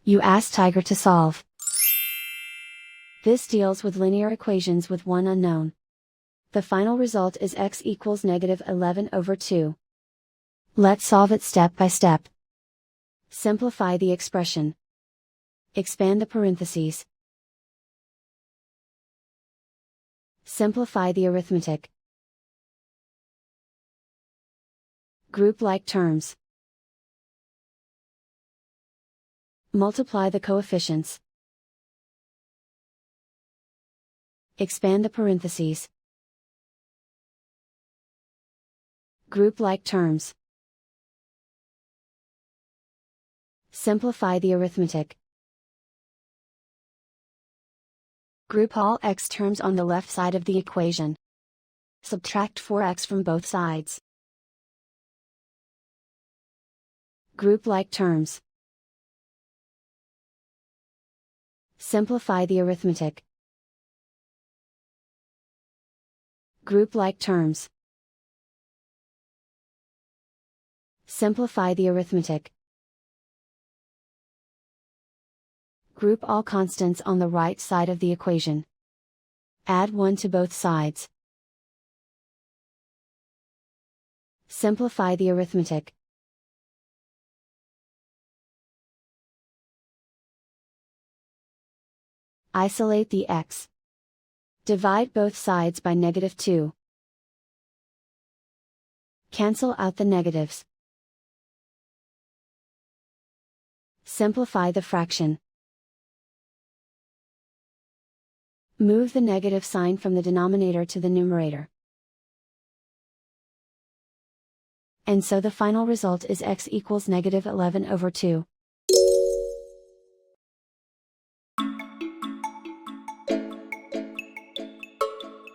You ask Tiger to solve. This deals with linear equations with one unknown. The final result is x equals -11/2. Let's solve it step by step. Simplify the expression. Expand the parentheses. Simplify the arithmetic. Group like terms. Multiply the coefficients. Expand the parentheses. Group like terms. Simplify the arithmetic. Group all x terms on the left side of the equation. Subtract 4x from both sides. Group like terms. Simplify the arithmetic. Group like terms. Simplify the arithmetic. Group all constants on the right side of the equation. Add 1 to both sides. Simplify the arithmetic. Isolate the x. Divide both sides by -2. Cancel out the negatives. Simplify the fraction. Move the negative sign from the denominator to the numerator. And so the final result is x equals -11/2.